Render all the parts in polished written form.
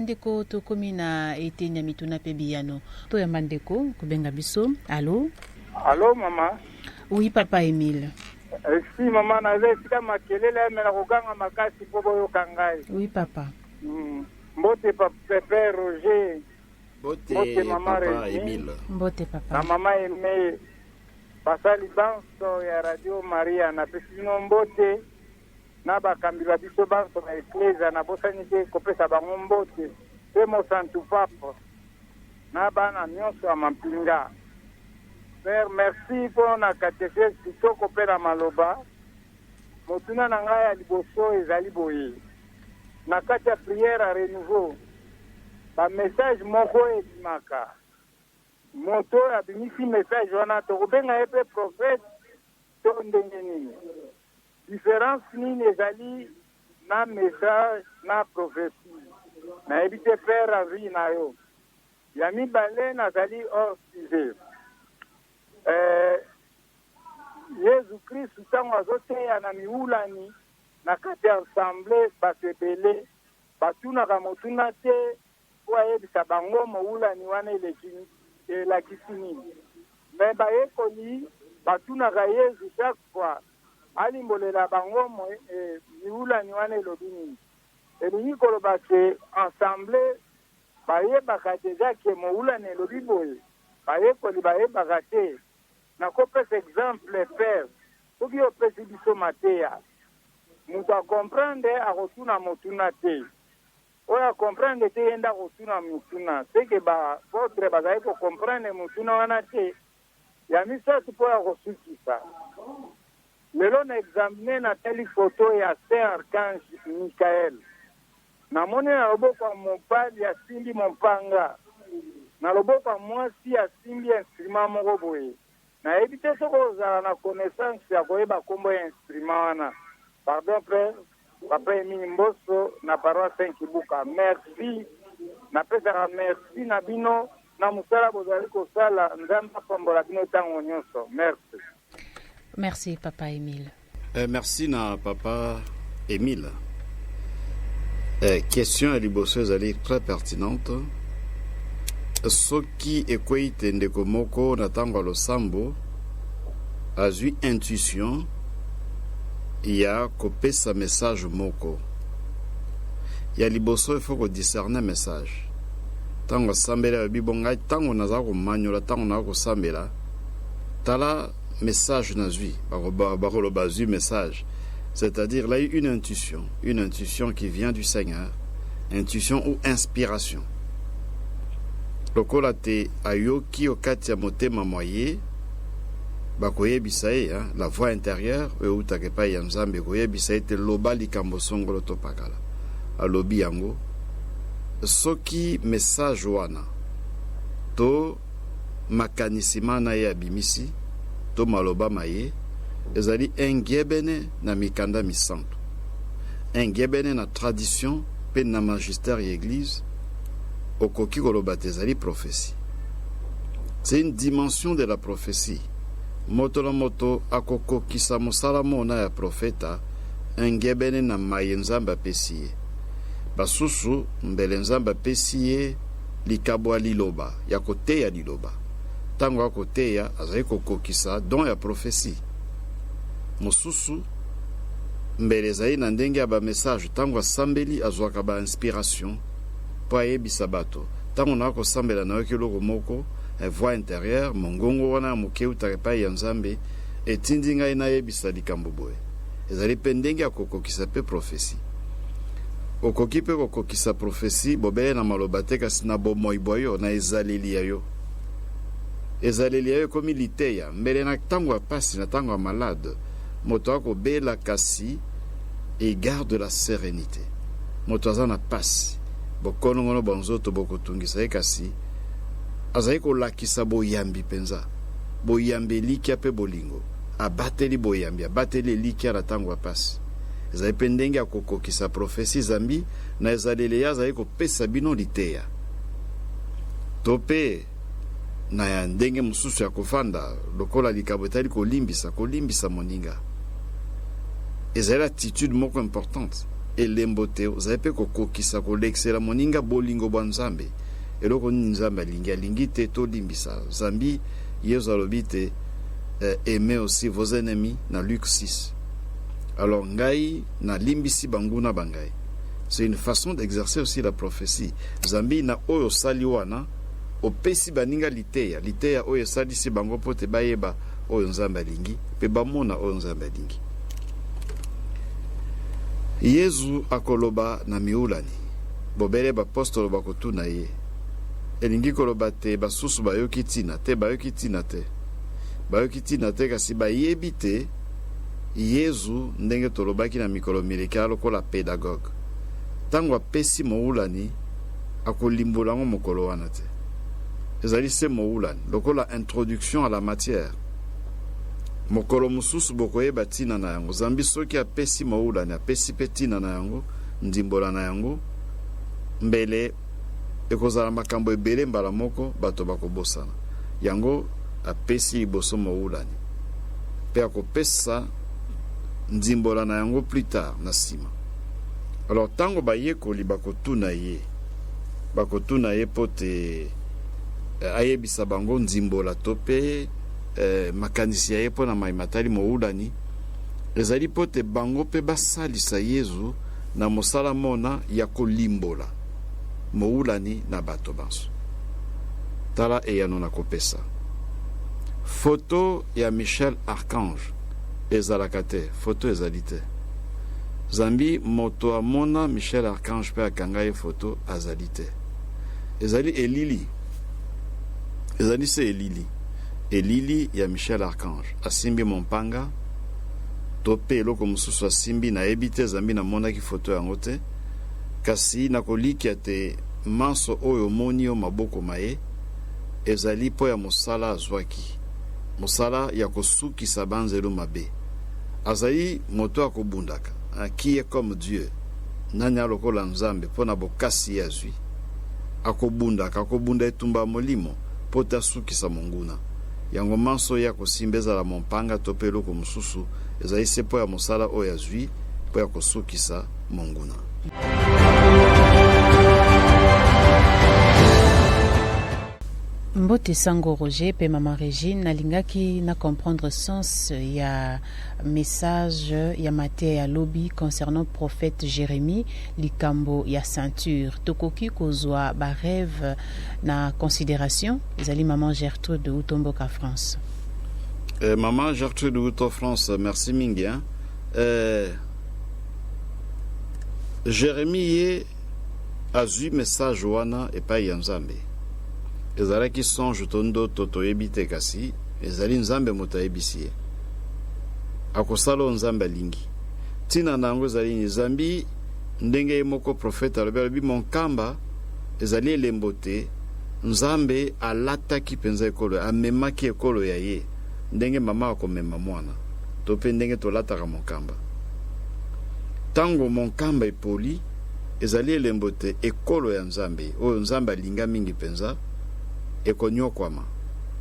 bandeko tokomi na eteni ya mituna pe biyano to ya bandeko kubenga biso. Allô? Allô maman? Oui papa Emile. Si maman naza esika makelele amela koganga makasi mpo boyoka ngai. Oui papa. Mbote papa Roger. Mbote mama Emile. Mbote papa. Na mama Aimé. Basali banso ya Radio Maria na pesino mbote. Na bakambi ba biso banso na ekleza na bosani te kopesa bango mbote. Pe mo santu papa. Na bana nyonso ya mampinga. Père, merci pour la catéchèse kitoko pe na maloba. Motuna na ngai ya liboso ezali boye. Na kati ya prière à renouveau. Ba message moko ebimaka. Moto abimisi message wana tokobenga epe prophète to ndenge nini. Différence nini ezali na message na prophétie. Na ebite Père avi na yo. Ya mibale nazali hors sujet. Yesu Kristu ntango azoteya na miulani na kati ya ensemble bato ebele batunaka motuna te po ayebisa bango moulani wana elakisi nini. Me bayekoli batunaka Yesu chaque fois alimbolela bango miulani wana elobi nini. Elingi koloba ke ensemble bayebaka deja ke moulani elobi boye. Bayekoli bayebaka te. Nakopesa exemple Père, soki opesi biso mateya moto akomprendre akotuna motuna te, oyo akomprendre te yenda akotuna motuna seke bapotre bazali kokomprendre motuna wana te, ya misato mpo ya kosukisa. Lelo na examine natali foto ya Saint Archange Michael, namoni na loboko ya mobali asimbi mopanga, na loboko ya mwasi asimbi instrument moko boye. Na ebite soko ozala na connaissance ya koyeba kombo ya instrument wana. Pardon frère, papa Emile Mboso na paroisse Saint-Kibuka. Merci. Na pesa merci na bino na musala bozali kosala nzambe apambola bino tango nyonso. Merci. Merci papa Emile. Merci na papa Emile. Question à liboso ezali très pertinente. Soki ekwei ndeko moko na tango ya losambo azwi intuition ya kopesa message moko ya liboso il faut kodiscerne message tango asambela ya bibonga tango naza komanyola tango naza kosambela tala message nazwi bakoloba azwi message, c'est-à-dire là une intuition qui vient du Seigneur, intuition ou inspiration. Lokola te ayoki okati ya motema moye bakoyebisa ye la voix intérieure eutake pa ya Nzambe koyebisa ye te loba likambo songolo to pakala alobi yango soki message wana to makanisima na ye abimisi to maloba maye ezali engebene na mikanda misantu, engebene na tradition pe na magistère ya église. Okoki koloba tezali prophétie. C'est une dimension de la prophétie. Moto la moto akoko kisa mosala mona ya profeta engebene na maye Nzambe apesi ye. Basusu mbele Nzambe apesi ye likabwa liloba ya koteya liloba. Tango akoteya azali kokokisa don ya prophétie. Mosusu mbele ezali na ndenge ya ba message tango asambeli azwaka ba inspiration po ayebisa bato tango na kosambela na yoki loko moko voix intérieure mongongo wana moke utaka epai ya Nzambe etindi ngai nayebisa likambo boye. Ezali mpe ndenge ya kokokisa mpe prophétie. Okoki mpe kokokisa prophétie bobele na maloba te kasi na bomoi boyo na ezaleli ya yo. Ezaleli ya yo ekomi liteya mbele na tango ya pasi na tango ya malade moto akobela kasi et garde la sérénité. Moto aza na pasi bokonongono bonzoto bokotungisa ye kasi azali kolakisa boyambi penza boyambi elikia pe bolingo abateli boyambi abateli elikia na tango ya pasi. Ezali mpe ndenge ya kokokisa prophétie zambi na ezaleli ya azali kopesa bino liteya to mpe na ya ndenge mosusu ya kofanda lokola likambo etali kolimbisa moninga. Ezali attitude moko importante elembo te ozali mpe kokokisa kolekisela moninga bolingo bwa nzambe eloko nini nzambe alingi te tolimbisa zambi yesu alobi te aimez aussi vos ennemis na Luc 6. Alors ngai na limbisi banguna bangai. C'est une façon d'exercer aussi la prophétie. Zambi na oyo sali wana opesi baninga liteya oyo sali si bango pote bayeba oyo nzambe alingi pe bamona oyo nzambe alingi. Yesu akoloba na miulani bobele bapostolo bakotuna ye elingi koloba te basusu bayoki tina te kasi bayebi te Yesu ndenge tolobaki na mikolo mileka lokola pédagogue tango apesi moulani akolimbola ngo mokolo wana te ezali se moulani lokola introduction à la matière mokolo mususu bokoyeba tina na yango zambi soki apesi moulani apesi pe tina na yango ndimbola na yango mbele ekozala makambo ebele mbala moko bato bakobosana yango apesi liboso moulani pe akopesa ndimbola na yango plus tard na sima. Alors tango bayekoli bakotuna ye pote ayebisa bango ndimbola to pe makanisi ya ye mpo na maimatali moulani ezali pote bango pe basalisa Yesu na mosala mona ya kolimbola moulani na bato banso. Tala eyano na kopesa photo ya Michel Archange ezalaka te, photo ezali te. Zambi moto amona Michel Archange pe akanga ye photo azali te. Ezali elili se elili ya Michel Archange asimbi mompanga to pe eloko mosusu asimbi na yebi te zambi na monaki photo yango te kasi nakolikia te manso oyo moni yo maboko maye ezali po ya mosala azwaki mosala ya kosukisa banzelo mabe azali moto akobundaka qui est comme Dieu nanya lokola nzambe pona bokasi yazwi akobunda etumba molimo pota sukisa monguna yango manso ya kosimbeza la mompanga tope eloko mosusu ezali se po ya mosala oyo azwi po ya kosukisa monguna. Mbote Sango Roger pe Maman Régine nalingaki na comprendre sens ya message ya Matthieu ya lobby concernant prophète Jérémie likambo ya ceinture tokoki kozwa ba rêve na considération ezali Maman Gertrude de Utomboka France. Maman Gertrude de Utomboka France, merci mingi hein. Jérémie azui message wana epai ya Nzambe ezalaki songe tondo totoyebi te kasi ezali Nzambe moto ayebisi ye akosala Nzambe alingi tina na yango ezali Nzambi ndenge ye moko profete alobi monkamba ezali elembo te Nzambe alataki mpenza ekolo amemaki ekolo ya ye ndenge mama akomema mwana to mpe ndenge tolataka monkamba tango monkamba epoli ezali elembo te ekolo ya Nzambe oyo Nzambe alinga mingi mpenza ekonyokwama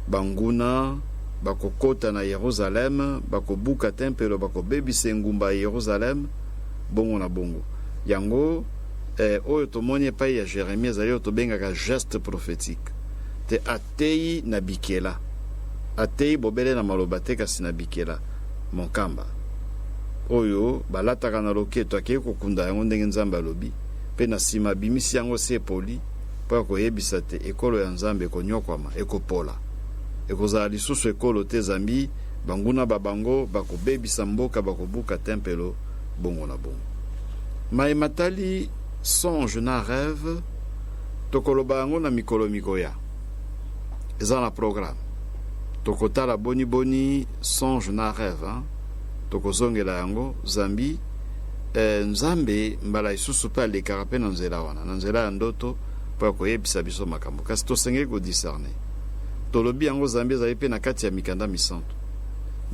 banguna bakokota na Yerusalem bakobuka tempelo bakobebisa engumba ya Yerusalem bongo na bongo yango oyo tomoni epai ya Jérémie ezali oyo tobengaka geste prophétique te atei na bikela atei bobele na maloba te kasi na bikela monkamba oyo balataka na loketo akei kokunda yango ndenge Nzambe alobi mpe na nsima bimisi yango se epoli po ya koyebisa te ekolo ya Nzambe ekonyokwama ekopola ekozala lisusu ekolo te zambi banguna babango bakobebisa mboka bakobuka tempelo bongo na bongo maimatali songe na rêve tokoloba yango na mikolo mikoya eza na programme tokotala boni songe na rêve hein? Tokozongela yango zambi Nzambe mbala isusu pe alekaka pe na nzela wana na nzela ya ndoto po ya koyebisa biso makambo kasi tosengeli kodiscerne tolobi yango Zambi ezali pe na kati ya mikanda misantu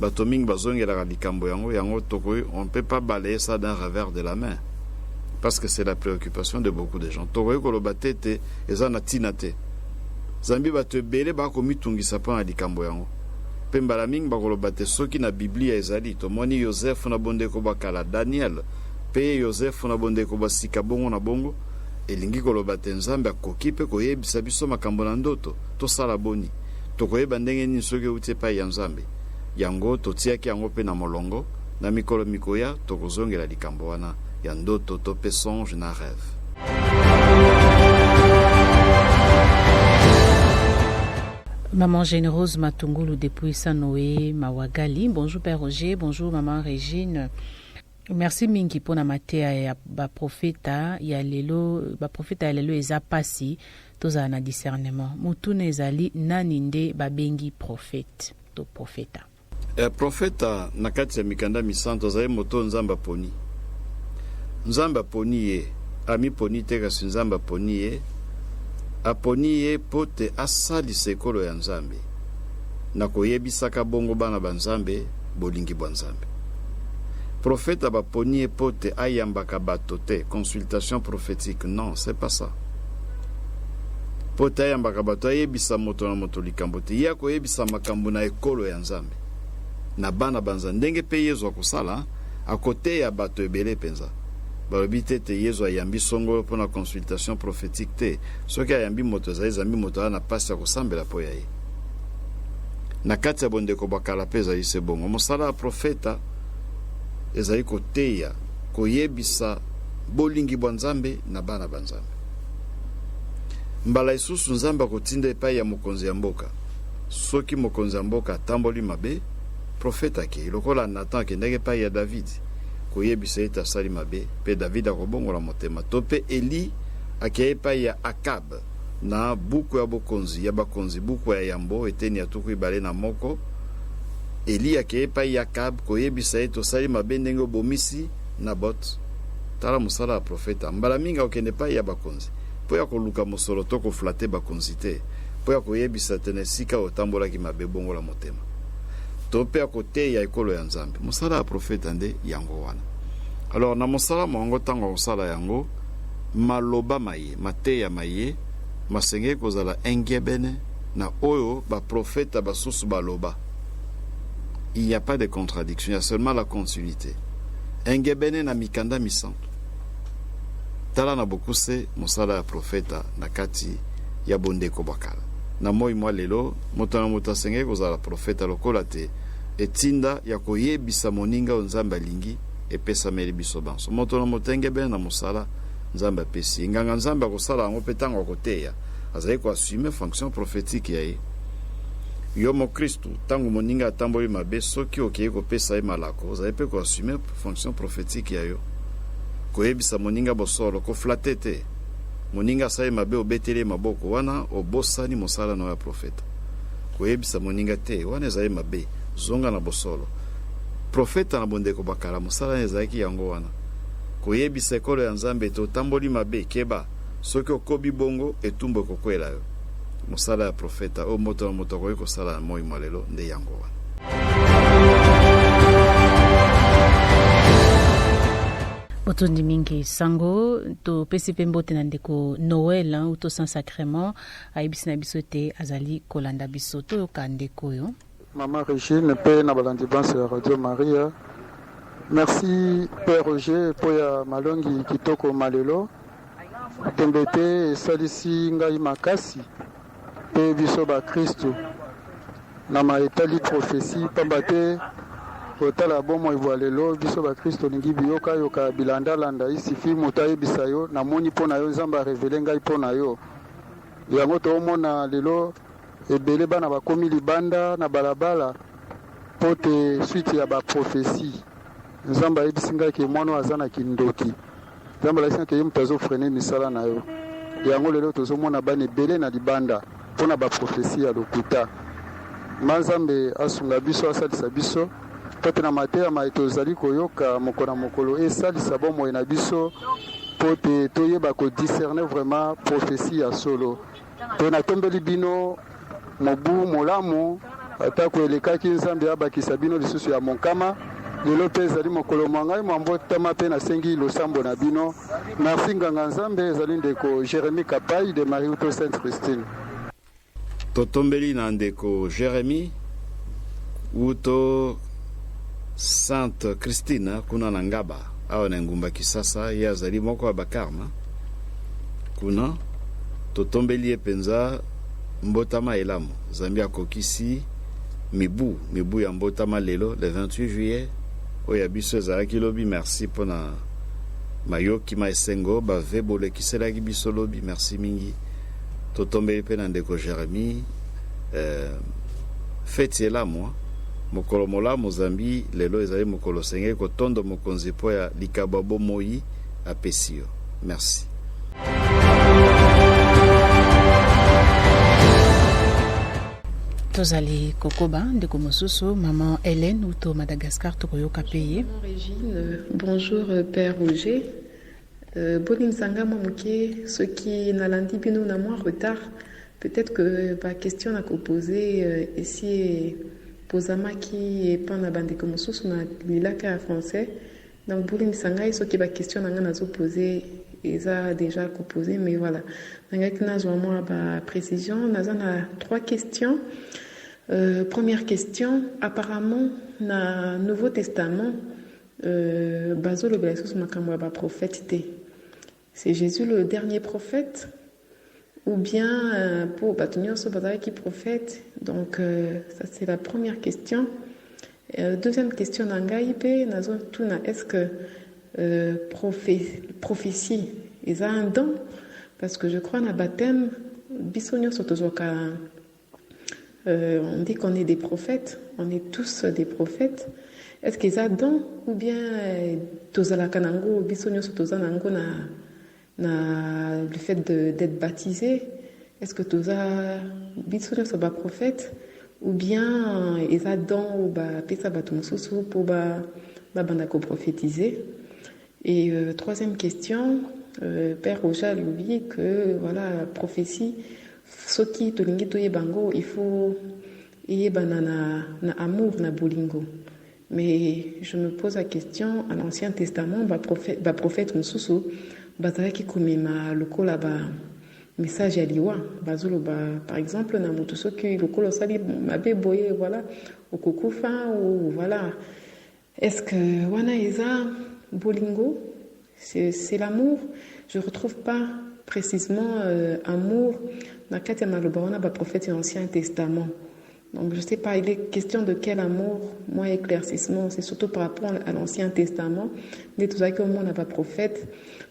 bato mingi bazongelaka likambo yango tokoyi on peut pas balayer ça d'un revers de la main parce que c'est la préoccupation de beaucoup de gens tokoyi koloba te eza na tina te Zambi bato ebele bakomitungisa mpo na likambo yango mpe mbala mingi bakoloba te soki na Biblia ezali tomoni Yosefu na bondeko bakala Daniel pe Yosefu na bondeko basika bongo na bongo elingi koloba te nzambe akoki mpe koyebisa biso makambo na ndoto tosala boni tokoyeba ndenge nini soki euti epai ya nzambe yango totiaki yango mpe na molongo na mikolo mikoya tokozongela likambo wana ya ndoto to mpe songe na rêve. Maman Généreuse Matungulu depuis Sanoé Mawagali. Bonjour Père Roger, bonjour Maman Régine. Merci mingi pona matea ya ba profeta ya lelo ba profeta ya lelo eza pasi toza na discernement. Mutuna ezali nani nde babengi prophète to profeta. Profeta na kati ya mikanda misanto zali moto nzamba poni. Nzamba poni ye ami poni te kasi nzamba poni ye aponi ye pote asali sekolo ya nzambe na koyebisaka bongo bana banzambe bolingi bwa nzambe. Prophète baponi ye pote ayambaka bato te consultation prophétique, non, c'est pas ça. Pote ayambaka bato ayebisa moto na moto likambo te ya koyebisa makambo na ekolo ya nzambe na bana banza ndenge pe Yesu akosala akote ya bato ebele penza. Balobi te Yesu ayambi songo po na consultation prophétique te soki ayambi moto ezambi moto na pasi ya kosambela po ya ye na kati ya bondeko bakala pe ezali se bongo mosala ya profeta ezali koteya koyebisa bolingi bwa nzambe na bana banzambe. Mbala isusu nzambe akotinda epai ya mokonzi ya mboka soki mokonzi ya mboka atamboli mabe profeta ke lokola Nathan akendaki epai ya David koyebisa ete asali mabe pe David akobongola motema to pe Eli akei epai ya Akab na buku ya bokonzi ya bakonzi buku ya yambo eteni ya tuku ibale na moko. Eli akei epai ya Akab koyebisa ete osali mabe ndenge obomisi Nabot. Tala mosala ya profeta mbala mingi okende epai ya bakonzi po ya koluka mosolo to koflate bakonzi te po ya koyebisa te na esika otambolaki mabe bongola motema to pe akoteya ekolo ya nzambe. Mosala ya profeta nde yango wana. Alors na mosala mongo tango kosala yango maloba maye mateya maye masenge kozala engebene na oyo ba profeta basusu baloba. Il n'y a pas de contradiction, il y a seulement la continuité. Engebene na mikanda misanto. Tala na bokuse mosala ya profeta na kati ya bondeko bakala. Na moi mwa lelo moto na moto asenge kozala profeta lokola te etinda ya koyebisa moninga nzambe alingi epesa meli biso banso. Moto na moto engebene na mosala nzambe apesi nganga nzambe akosala yango pe tango akoteya azali koassume fonction prophétique ya ye. Yo mo Kristu tango moninga atamboli mabe soki okeye kopesa ye malako ozali pe koassume fonction prophétique ya yo koyebisa moninga bosolo koflate te moninga asali mabe obetele maboko wana obosani mosala na ya profeta koyebisa moninga te wana ezali mabe zonga na bosolo. Profeta na bondeko bakala mosala ezalaki yango wana koyebisa ekolo ya nzambe to tamboli mabe keba soki okobi bongo etumbo kokwela yo. Mosala ya profeta o moto na moto koyi kosala na moi malelo nde yango wana. Botondi mingi sango to pesi pe mbote na ndeko Noël ou to sans sacrement ayebisi na biso te azali kolanda biso to yoka ndeko yo. Maman Régine pe na balandi banse ya Radio Maria. Merci Père Roger po ya malongi kitoko malelo tembete esalisi ngai makasi pe biso ba Kristo na maetali prophétie pamba te kotala bomo ivoalelo biso ba Kristo lingi biyoka yoka bilanda landa isifi moto ayebisa yo namoni mpo na yo nzambe arevele ngai mpo na yo yango toomona lelo ebele bana bakomi libanda na balabala mpo te suite ya baprophétie nzambe ayebisi ngai ke mwana aza na kindoki nzambe alayebisi ke ye moto azofrene misala na yo yango lelo tozomona bana ebele na libanda mpo na baprophétie ya lokuta. Nzambe asunga biso asalisa biso pote na mateya mai tozali koyoka mokolo na mokolo esalisa bomoi na biso mpo te toyeba kodiscerne vraiment prophétie ya solo. To natombeli bino mobu molamu atako elekaki nzambe abakisa bino lisusu ya monkama lelo mpe ezali mokolo mwa ngai mwambotama mpe nasengi losambo na bino. Merci nganga nzambe ezali ndeko Jérémie Kapai de Marie Uto Sainte Christine. Totombeli na ndeko Jérémie Uto Sainte Christine kuna na Ngaba awa na ngumba Kisasa ye azali moko ya bakarma kuna totombeli ye penza mbotama elamu Zambi akokisi mibu ya mbotama lelo le 28 juillet oya biso ezalaki lobi merci pona mayoki maesengo bave bolekiselaki biso lobi merci mingi totombeli pe na ndeko Jérémie feti elamu mokolo molamu Zambi lelo ezali mokolo senge kotondo mokonzi po ya likaba bomoi apesio merci. Tozali kokoba ndeko mosusu maman Hélène uto Madagascar tokoyoka peye. Régine, bonjour Père Roger. Bonim sanga moke ce qui nalandi bino na moins retard. Peut-être que ma question a posé ici posama qui est pas na bande comme mosusu na lilaka français. Donc bonim sanga ce qui ba question na ngana zo poser eza déjà posé mais voilà. Nanga kina zo moi ba précision na 3 questions. Première question, apparemment, dans le Nouveau Testament, Bazo le prophète, c'est Jésus le dernier prophète ou bien pour Batunio Sobazara qui prophète. Donc, ça c'est la première question. Deuxième question, est-ce que prophétie, ils ont un don? Parce que je crois dans le baptême, Bissonio Sotozoka. On dit qu'on est des prophètes, on est tous des prophètes. Est-ce qu'ils ont don ou bien tozala kanango bisonyo tozanango na le fait d'être baptisé? Est-ce que toza bisonyo soba prophète ou bien ils ont don ou ba pesa batumsusu pour ba bandako prophétiser? Et troisième question, Père Roger lui que voilà prophétie. Soki tolingi toye bango il faut yebana na amour na bolingo, mais je me pose la question à l'Ancien Testament ba prophète mususu bazalaki komema lokola ba message ya liwa bazolo par exemple na mutu soki lokola sali mabe boye voilà okokufa ou voilà, est-ce que wana eza bolingo, c'est l'amour? Je retrouve pas précisément amour dans le prophète de l'Ancien Testament. Donc je ne sais pas, il est question de quel amour, moi éclaircissement, c'est surtout par rapport à l'Ancien Testament. Dès tout ça que moi n'a pas prophète,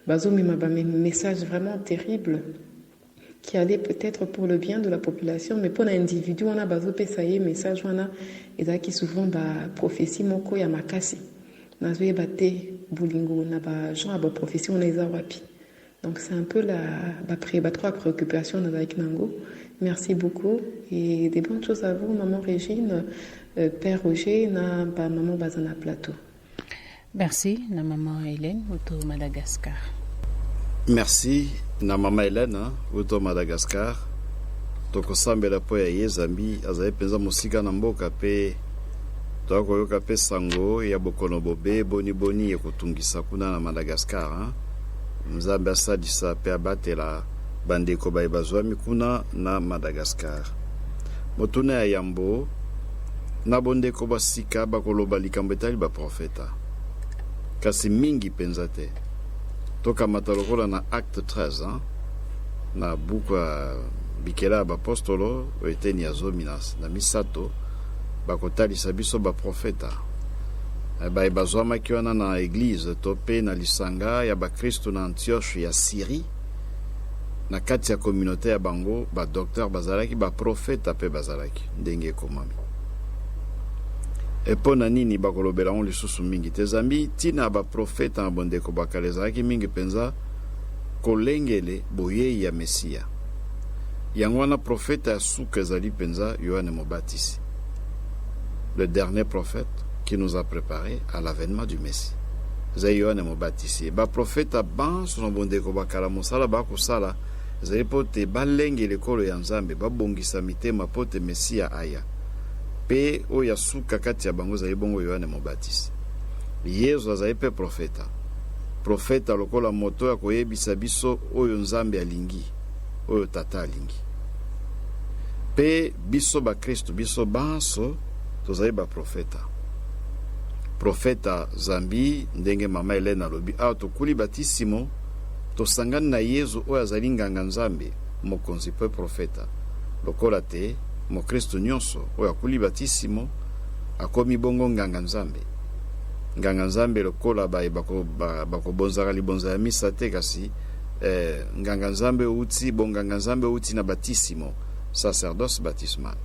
bazomi m'a un message vraiment terrible qui allait peut-être pour le bien de la population, mais pour l'individu on a bazo pesaye message on a et qui souvent prophétie moko ya makasi. Nazoye bate bulingo na ba gens ba prophétie on les a wapi. Donc c'est un peu la trois préoccupations avec Nango. Merci beaucoup et des bonnes choses à vous, maman Régine, Père Roger, na maman Bazana Plateau. Merci, na maman Hélène, auto Madagascar. Merci, na maman Hélène, auto Madagascar. Tokosambela po ya Zambi, azaye penza musika na mboka pe tokoyoka pe sango ya bokono bobe boni ya kotungisa kuna na Madagascar, hein? Nzambe asalisa pe abatela bandeko bazwami kuna na Madagascar. Motuna ya yambo na bondeko basika bakoloba likambo etali baprofeta kasi mingi penza te tokamata lokola na acte 13 hein? Na buka bikela bapostolo eteni ya zomi na misato bakotalisa biso baprofeta bazwamaki wana na église to pe na lisanga ya bakristo na Antioche ya Syrie na kati ya communauté ya bango docteur bazalaki baprofeta pe bazalaki ndenge ekomami epo na nini bakolobela on lisusu mingi te Zambi tina baprofeta na bondeko bakala ezalaki mingi penza kolengele boyei ya Mesia yango wana profeta ya suka ezali penza Yohane Mobatisi, le dernier prophète qui nous a préparé à l'avènement du Messie. Yohane Mobatisi ba profeta ban so bondeko bakala mosala bakosala ezali pote balenge lekolo ya Nzambe babongisa mitema pote Mesia aya pe oya suka kati ya bango zali bongo Yohane Mobatisi. Yesu azali pe profeta lokola moto ya koyebisa biso oyo Nzambe alingi oyo tata alingi pe biso ba Kristo biso banso tozali ba profeta profeta zambi ndenge mama Elena alobi awa tokuli batisimo tosangani na Yesu oyo azali nganga nzambe mokonzi pe profeta lokola te mokristo nyonso oyo akuli batisimo akomi bongo nganga nzambe. Nganga nzambe lokola bakobonzaka libonza ya misa te kasi nganga nzambe uti bonganga nzambe uti na batisimo sacerdoce baptismal.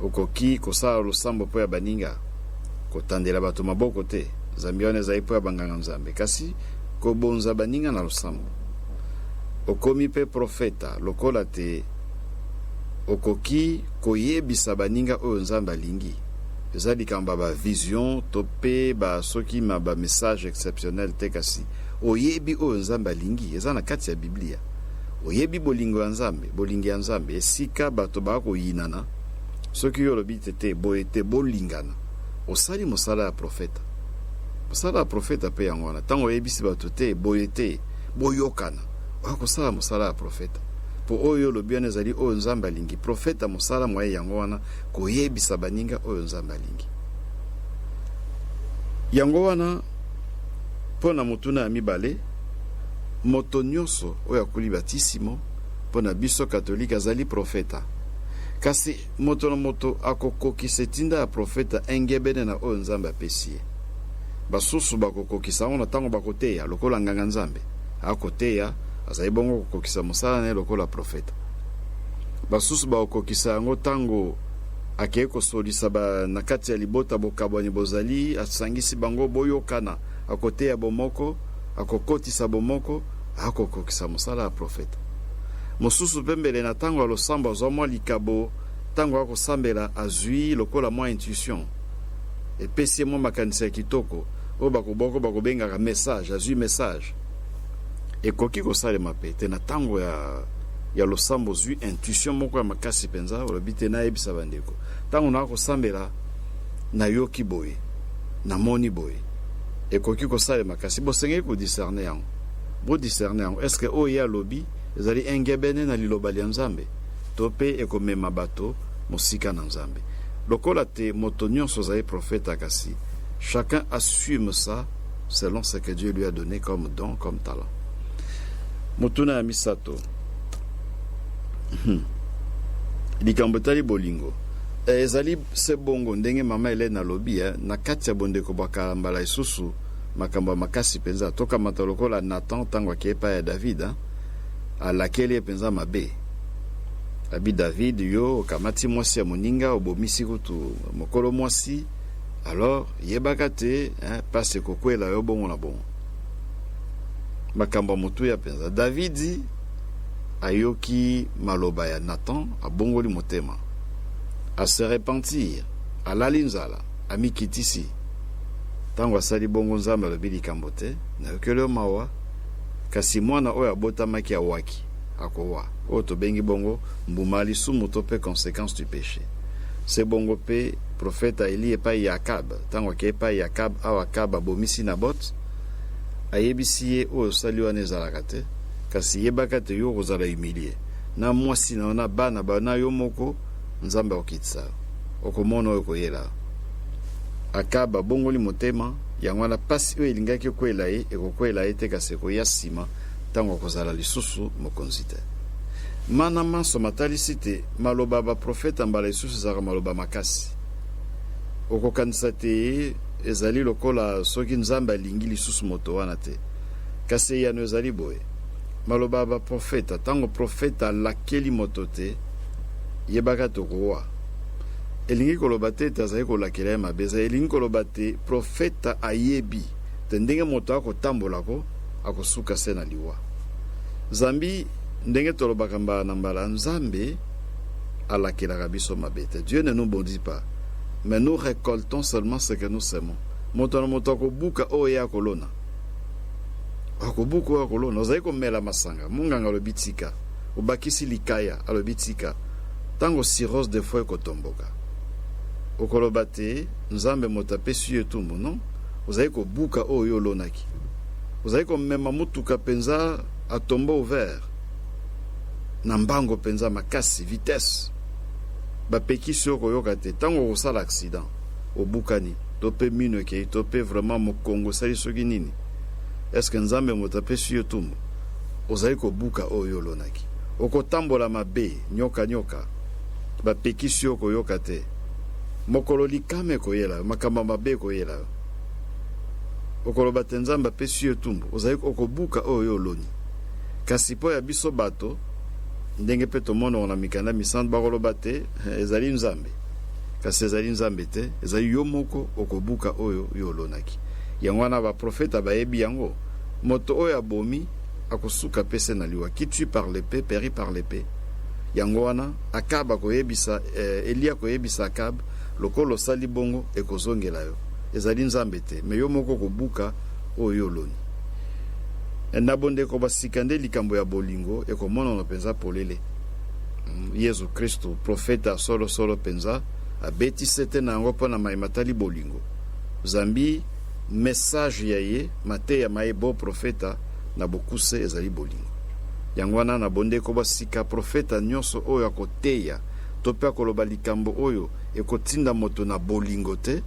Okoki kosala losambo po ya baninga kotandela bato maboko te zambi wana ezali po ya banganga nzambe kasi kobonza baninga na losambo. Okomi pe profeta lokola te okoki koyebisa baninga oyo nzambe alingi. Eza likambo ba vision to pe ba soki ma ba message exceptionnel te kasi oyebi oyo nzambe alingi eza na kati ya Biblia. Oyebi bolingo ya nzambe, bolingi ya nzambe esika bato bakoyinana soki yo lobi te boye te bolingana osali mosala ya profeta. Mosala ya profeta pe yango wana tango oyebisi bato te boye te boyokana wakosala mosala ya profeta. Po oyo lobi wana ezali oyo nzambe alingi. Profeta mosala mwaye yango wana koyebisa baninga oyo nzambe alingi. Yango wana pona motuna ya mibale moto nyonso oyo akuli batisimo pona biso katolika azali profeta. Kasi moto na moto akokokisa etinda ya profeta engebene na oyo nzambe apesi ye. Basusu bakokokisa ngo na tango bakoteya lokola nganga nzambe akoteya azali bongo kokokisa mosala na lokola profeta. Basusu bakokisa yango tango akeye kosolisa na kati ya libota bokabwani bozali asangisi bango boyokana akoteya bomoko akokotisa bomoko akokokisa mosala ya profeta. Mosusu pembele na tango alosambo azwa likabo tango akosambela azwi lokola mwa intuition epesi mwa makanisa ya kitoko oyo bakobengaka message azwi message ekoki kosalema pe te na tango ya losambo zwi intuition moko ya makasi penza olobi te nayebisa bandeko tango nakosambela nayoki boye namoni boye ekoki kosalema kasi bosengeli kodiscerne yango bodiscerne yango eske oyo ye alobi ezali engebene na liloba lya nzambe to pe ekomema bato mosika na nzambe. Lokola te moto nyonso azali profeta kasi chacun assume ça selon ce que Dieu lui a donné comme don, comme talent. Motuna ya misato likambo tali bolingo ezali se bongo ndenge mama Elena lobi na kati ya bondeko bakala mbala isusu makambo makasi penza toka matolokola Nathan tango akepa ya David alakeli penza mabe abi David yo kamati mwasi ya moninga obomisi kutu mokolo mwasi alors yebaka te passe kokwela yo bongo na bongo makambo motu ya penza David ayoki maloba ya Nathan abongoli motema a se repentir alali nzala amikitisi tango asali bongo nzambe alobi likambo te nayokeli mawa kasi mwana oyo abotamaki awaki akowa oyo tobengi bongo mbuma lisumu to pe conséquence du péché. Se bongo pe profeta Eli epai ya Akab tango ake epai ya Akab awa Akab abomisi Nabot ayebisi ye oyo osali wana ezalaka te kasi yebaka te yo kozala humilie na mwasi na ona bana bana yo moko nzambe okitisa okomona oyo koyela. Akab abongoli motema yango wana pasi oyo elingaki kokwela ye ekokwela ye te kasi ekoya nsima tango akozala lisusu mokonzi te. Mana manso matalisi te maloba baprofeta mbala lisusu ezalaka maloba makasi okokanisa te ezali lokola soki nzambe alingi lisusu moto wana te kasi eyano ezali boye maloba baprofeta tango profeta alakeli moto te yebaka tokowa elingi koloba te azali kolakela ye mabe elingi koloba te profeta ayebi te ndenge moto akotambolako akosuka se na liwa. Zambi ndenge tolobaka mbala na mbala nzambe alakelaka biso mabe te. Dieu ne nous bondit pas mais nous récoltons seulement ce que nous semons. Moto na moto akobuka oyo ya kolona akobuka oyo akolona ozali komela masanga munganga alobi tika obakisi likaya alobi tika tango cirrhose de foie ekotomboka okoloba te nzambe moto apesi yo etumbu non ozali kobuka oyo olonaki ozali komema mutuka penza atombo ouvert na mbango penza makasi vitesse bapekisi yo koyoka te tango okosala accident obukani to pe mino ke to pe vraiment mokongo sali soki nini est ce que nzambe motape si yo tumbu ozali kobuka oyo olonaki okotambola mabe nyoka bapekisi yo koyoka te mokolo likame koyela makambo mabe koyela okoloba te nzambe apesi yo tumbu ozali okobuka oyo oloni kasi po ya biso bato ndenge mpe tomona na mikanda misantu bakoloba te ezali nzambe kasi ezali nzambe te ezali yo moko okobuka oyo yo olonaki yango wana baprofeta bayebi yango moto oyo abomi akosuka pese na liwa qui tue par l'épée périt par l'épée yango wana Akab akoyebisa Elia koyebisa Akab lokolo sali bongo ekozongela yo ezali nzambe te me yo moko kobuka oyo oloni na bondeko basika nde likambo ya bolingo ekomona na penza polele Yesu Kristo profeta solo penza abetisi te na yango mpona maimatali bolingo zambi message ya ye mateya maye bo profeta na bokuse ezali bolingo yango wana na bondeko basika profeta nyonso oyo akoteya to mpe akoloba likambo oyo ekotinda moto na bolingo te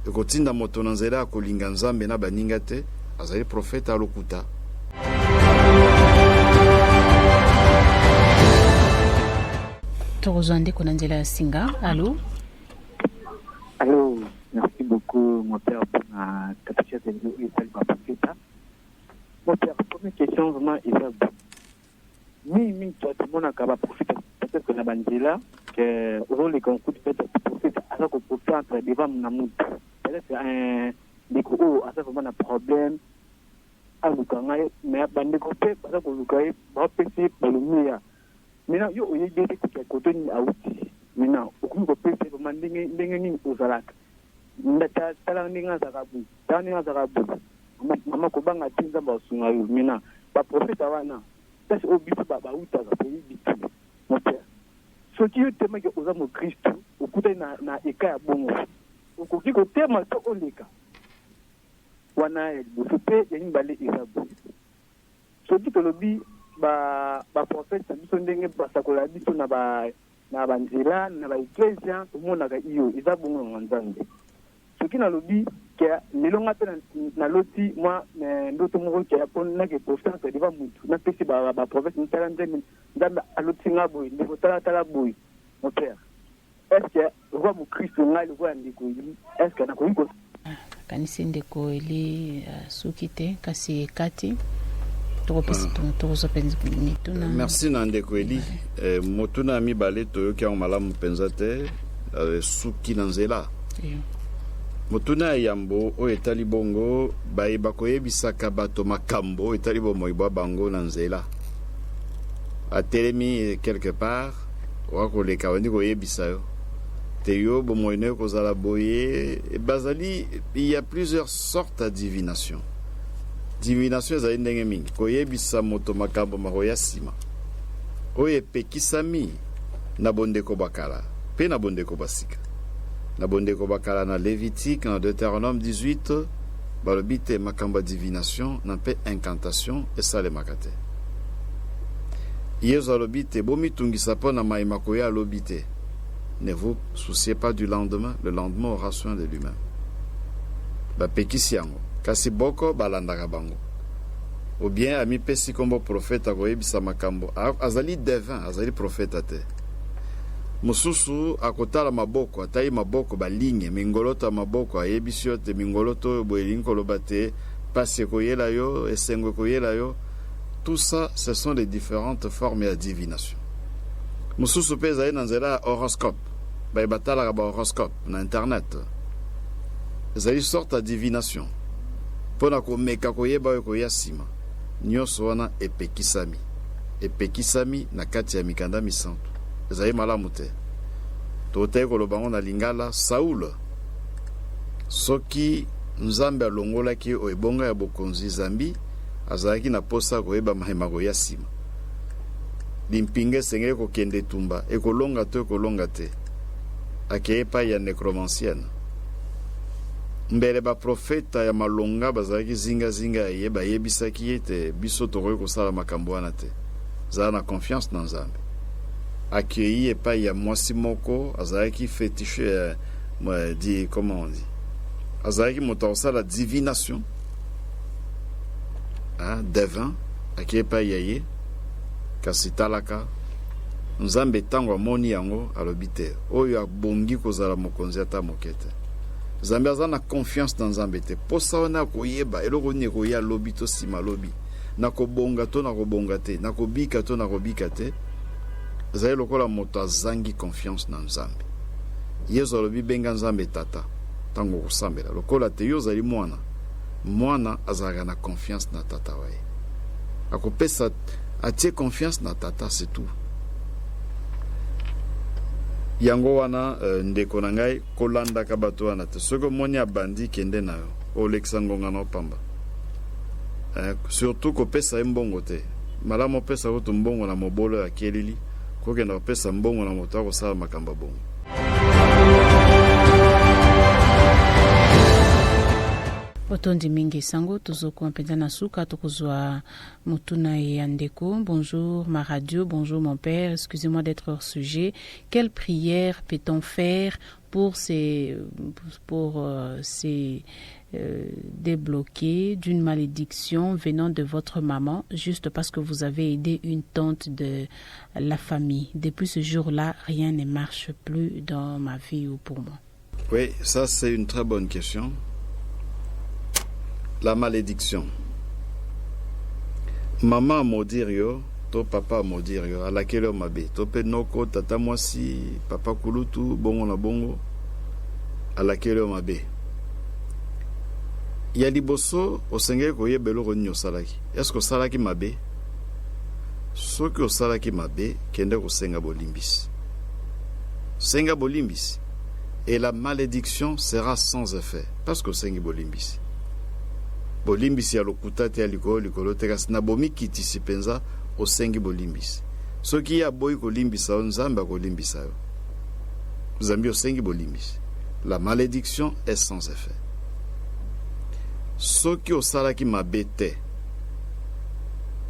ekotinda moto na nzela akolinga nzambe na baninga te azali profeta alokuta. Torozande Konanzela ya Singa. Allô? Allô, merci beaucoup mon père pour la capacité de nous et ma profita. Mon père, première question vraiment est ça. Mi toi tout le monde a capable profiter peut-être que la bandila que rôle les concours de profiter à ça qu'on profite entre devant na mutu. Peut-être un des gros à ça vraiment un problème à lukangai mais bande coupé parce que lukangai ba pesi balumia. Maintenant yo oye de que côté ni auti. Maintenant okum ko pesi vraiment ndenge ni ozalaka. Ndata tala ndinga zakabu. Ndinga zakabu. Mama ko banga tinza ba sunga yo. Maintenant ba profita wana c'est au but ba uta za pays bitu mon père ce qui est tellement que oza mo Christ okuta na eka ya bongo okoki ko tema to oleka wana busupe ya nimbale isabu ce qui to lobi ba prophète biso ndenge basakola biso na banzela na ba ecclesia to mona ka iyo izabungo nganzambe ce qui na lobi que lelo ngata na loti moi ndoto moko ke apona ke professeur que devant mutu na pesi ba prophète ntala ndamba aloti ngabo ndiko tala boy mon père est-ce que roi mu Christ ngali roi ndiko est-ce que na ko iko kanisi ndeko eli sukite kasi kati tokopesi tokozo penzi mituna. Merci na ndeko eli motuna mibale toyoki yango malamu penza te suki na nzela motuna yambo o etali bongo bayeba koyebisaka bato makambo etali bomo ibwa bango na nzela atelemi quelque part wakoleka wandi koyebisa yo te yo bomo ine kozala boye bazali il y a plusieurs sortes de divination ezali ndenge mingi koyebisa moto makambo makoya nsima oyo epekisami na bondeko bakala mpe na bondeko basika na bondeko bakala na Lévitique na Deutéronome 18 balobi te makambo divination na mpe incantation esalemaka te Yesu alobi te bomitungisa mpo na mayima koya alobi te ne vous souciez pas du lendemain, le lendemain aura soin de lui-même bapekisi yango kasi boko balandaka bango ou bien amipesi kombo profeta koyebisa makambo azali devin azali profeta te mosusu akotala maboko atayi maboko balinge mingoloto maboko ayebisi yo te mingoloto oyo boyelingi koloba te pasi ekoyela yo esengo ekoyela yo tout ça ce sont les différentes formes ya divination mosusu mpe ezali na nzela ya horoscope baye batalaka bahoroscope na internet ezali sorte ya divination mpona komeka koyeba oyo koya nsima nyonso wana epekisami na kati ya mikanda misantu ezali malamu te totayi koloba ngo na lingala Saul soki nzambe alongolaki oyo ebonga ya bokonzi zambi azalaki na posa koyeba mahema koya nsima limpinga esengeli kokende tumba ekolonga to ekolonga te akeye epai ya necromancienne mbele baprofeta ya malonga bazalaki zingazinga ya ye bayebisaki ye te biso tokoki kosala makambo wana te zala na confiance na nzambe accueilli epai ya mwasi moko azalaki fétiche comment on dit azalaki moto akosala divination devin akie epai ya ye, kasi talaka nzambe ntango amoni yango alobi te oyo abongi kozala mokonzi ata moke te. Nzambe aza na confiance na nzambe te, posa wana akoyeba eloko nini ekoya lobi to nsima lobi, nakobonga to nakobonga te, nakobika to nakobika te. Ezali lokola moto azangi confiance na nzambe. Yesu alobi benga nzambe tata ntango okosambela, lokola te yo ozali mwana azalaka na confiance na tata waye, akopesa atie confiance na tata, c'est tout. Yango wana ndeko na ngai kolandaka bato wana te, soki omoni abandi kende na yo olekisa ngonga na opamba, surtout kopesa ye mbongo te. Malamu opesa kutu mbongo na mobolo ya kelili kokenda kopesa mbongo na moto akosala makambo bongo. Otondi mingi sango tozokuwa mpenza na suka tokuzwa mutuna ya ndeko. Bonjour ma radio, bonjour mon père, excusez-moi d'être hors sujet. Quelle prière peut-on faire pour débloquer d'une malédiction venant de votre maman juste parce que vous avez aidé une tante de la famille? Depuis ce jour-là, rien ne marche plus dans ma vie ou pour moi. Oui, ça c'est une très bonne question. La malédiction. Maman maudire yo, to papa maudire yo, alakele mabe. To pe noko, tata mwasi, papa kulutu, bongo na bongo, alakele mabe. Ya liboso, osenge koye belo roni osalaki. Est-ce que osalaki mabe? Soki osalaki mabe, kende kosenga bolimbisi. Senga bolimbisi. Et la malédiction sera sans effet. Parce que osengi bolimbisi. Bolimbisi ya lokuta te ya likolo te, kasi na bomi kitisi penza osengi bolimbisi. Soki ya boyi kolimbisa yo, nzambe akolimbisa yo. Nzambe osengi bolimbisi. La malédiction est sans effet. Soki osalaki mabe te,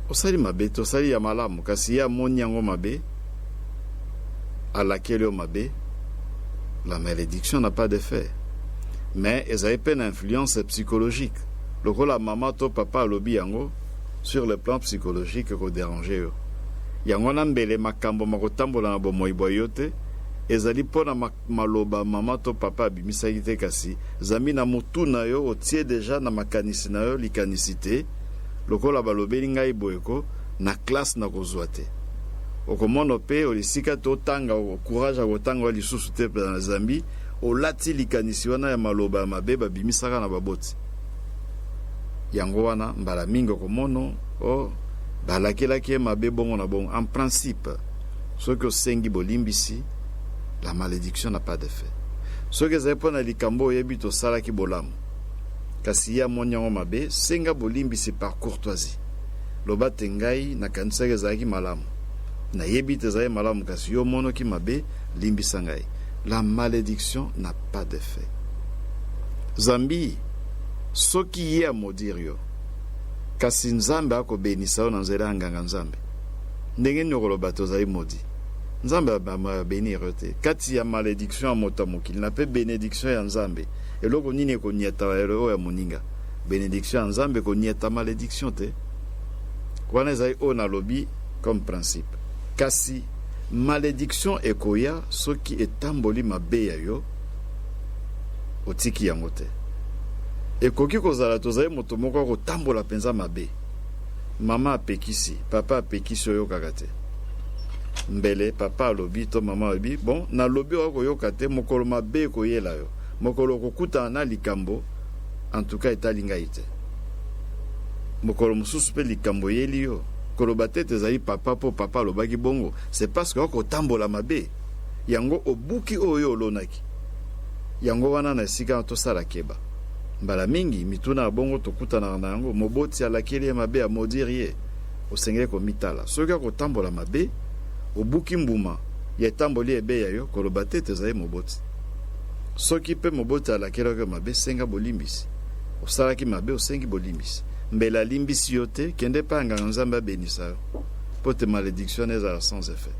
osali mabe te, osali ya malamu, kasi ya moni yango mabe, alakeli yo mabe, la malédiction n'a pas d'effet. Mais ezali pe na influence psychologique. Lokola maman to papa alobi yango, sur le plan psychologique ko déranger yo. Yango na mbele makambo makotambola na bomoi boyo te, ezali pona maloba maman to papa bimisaki te, kasi zami na mutu na yo otie deja na makanisi na yo likanisite, lokola balobeli ngai boyeko na classe na kozwa te. Okomono pe olisika to tanga o courage akotanga lisusu te pe na zambi, olati likanisi wana ya maloba mabe babimisaka na baboti. Yango wana mbala mingi komono balakelaki mabe bongo na bongo. En principe, soki osengi bolimbisi, la malédiction n'a pas d'effet. Soki ezali pona likambo oyebi tosalaki bolamu, kasi ya moni yango mabe, senga bolimbisi par courtoisie. Loba te ngai nakanisaki ezalaki malamu, nayebi te ezali malamu, kasi yo monoki mabe, limbisa ngai. La malédiction n'a pas d'effet. Zambi soki ye amodire yo, kasi nzambe akobenisa yo na nzela ya nganga nzambe, ndenge nini okoloba te ozali modi? Nzambe abenir yo te. Kati ya malédiction ya moto ya mokili na pe bénédiction ya nzambe, eloko nini ekonieta oyo ya moninga? Bénédiction ya nzambe ekonieta malédiction te. Wana ezali oyo nalobi comme principe. Kasi malédiction ekoya soki etamboli mabe ya yo, otiki yango te. Ekoki kozala tozali moto moko kotambola penza mabe. Mama apekisi, papa apekisi oyo kakate. Mbele papa alobi to mama alobi, bon, na lobi oyo yokate mokolo mabe koyela yo. Mokolo kokuta na likambo, en tout cas etalinga ite. Mokolo mususu pe likambo yeli yo. Koloba te tezali papa po papa alobaki bongo, c'est parce que okotambola mabe. Yango obuki oyo olonaki. Yango wana na esika tosala keba. Mbala mingi mituna bongo tokutana na yango moboti alakeli mabe a modire ye osengele ko mitala. Soki akotambola mabe, obuki mbuma ya tamboli ebe ya yo, koloba te tezali moboti. Soki pe moboti alakeli ko mabe, senga bolimbisi. Osalaki mabe osengi bolimbisi. Mbela limbisi yo te, kende pa nganga nzambe benisa yo. Pote malédiction ezala sans effet.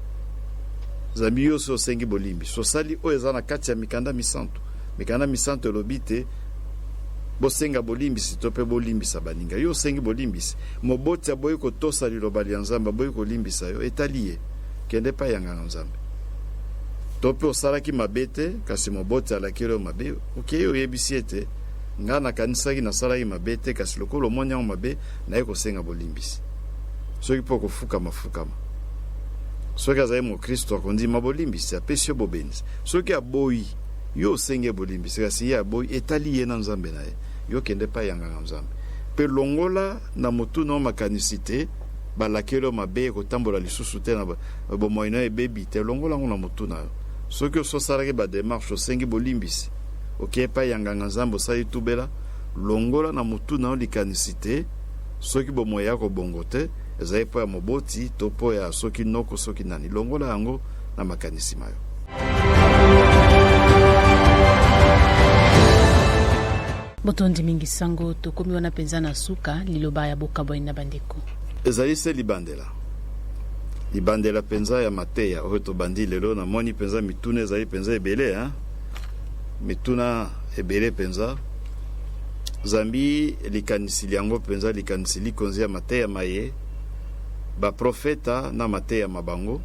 Zambi yo so sengi bolimbisi. So sali o ezana kati ya mikanda misantu. Mikanda misantu lobi te, bosenga bolimbisi to pe bolimbisa baninga yo sengi bolimbisi moboti aboyi kotosa liloba lya nzambe aboyi kolimbisa yo etaliye kende pa yanga nzambe to pe osalaki mabe te kasi moboti alakeli yo mabe okei oyebisi ete nga nakanisaki nasalaki mabe te kasi lokolo omoni yango mabe naye kosenga bolimbisi soki mpo kofukama soki azali mokristo akondima bolimbisi apesi yo bobenzi soki aboyi yo osenge bolimbisi kasi ye aboyi etali ye na nzambe na ye yo kende pa yanganga nzambe mpe longola na motuna o makanisi te balakeli yo mabe kotambola lisusu te na bomoi na yo ebebi te longola yango na motuna yo soki ososalaki bademarshe osengi bolimbisi okei pa yanganga nzambe osali tubela longola na motuna o likanisi te soki bomoi ya kobongo te ezali mpo ya moboti to mpo ya soki noko soki nani longola yango na makanisi mayo. Botondi mingi sango tokomi wana penza na suka liloba ya bokabwa na bandeko ezali se libandela penza ya mateya oyo tobandi lelo na moni penza mituna ezali penza ebele mituna ebele penza zambi likanisi liango penza likanisi likonzi ya mateya maye baprofeta na mateya mabango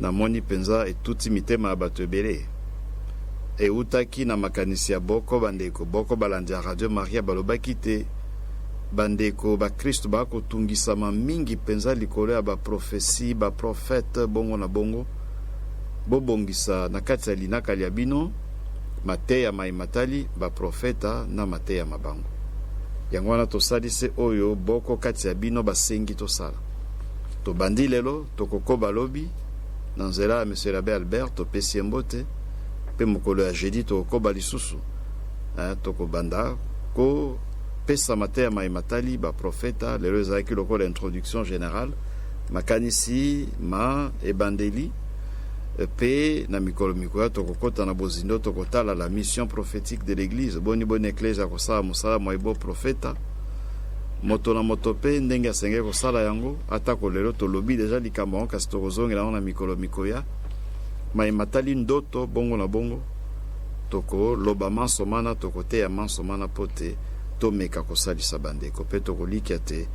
na moni penza etuti mitema ya bato ebele eutaki na makanisi ya boko bandeko balandi ya Radio Maria balobaki te bandeko bakristo bakotungisama mingi penza likolo ya baprofesi baprofete bongo na bongo bobongisa na kati ya linaka ya bino mateya maimatali baprofeta na mateya mabango yango wana tosali se oyo boko kati ya bino basengi tosala tobandi lelo tokokoba lobi na nzela ya Monsieur l'Abbé Albert topesi mbote pe mokolo ya jeudi tokokoba lisusu tokobanda ko pesa mateya maimatali baprofeta lelo ezalaki lokola introduction générale makanisi ma ebandeli pe na mikolo mikoya tokokota na bozindo tokotala la mission prophétique de l'église boni église akosala mosala moyebo profeta moto na moto pe ndenge asenge kosala yango atako lelo tolobi deja likambo yango kasi tokozongela yango na mikolo mikoya maimatali ndoto bongo na bongo toko loba manso mana tokoteya manso mana pote tomeka kosalisa bandeko pe tokolikia te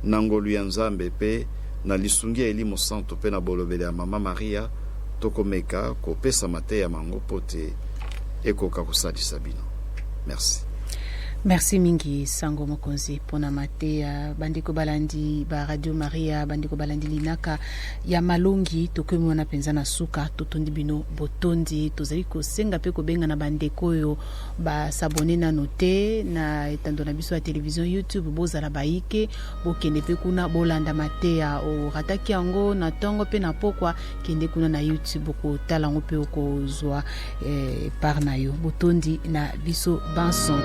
na ngolu ya nzambe pe na lisungi ya elimo santo pe na bolobele ya mama Maria tokomeka kopesa mateya mango pote ekoka kosalisa bino. Merci mingi sango mokonzi pona mateya bandiko balandi ba Radio Maria bandiko balandi linaka ya malongi tokomi wana penza na suka totondi bino botondi tozali kosenga pe kobenga na bandeko yo ba s'abonner na note na etando na biso ya television YouTube bozala baike bokende pe kuna bolanda mateya o rataki yango na tongo pe na pokwa kende kuna na YouTube ko tala ngo pe ko zwa par na yo botondi na biso banson.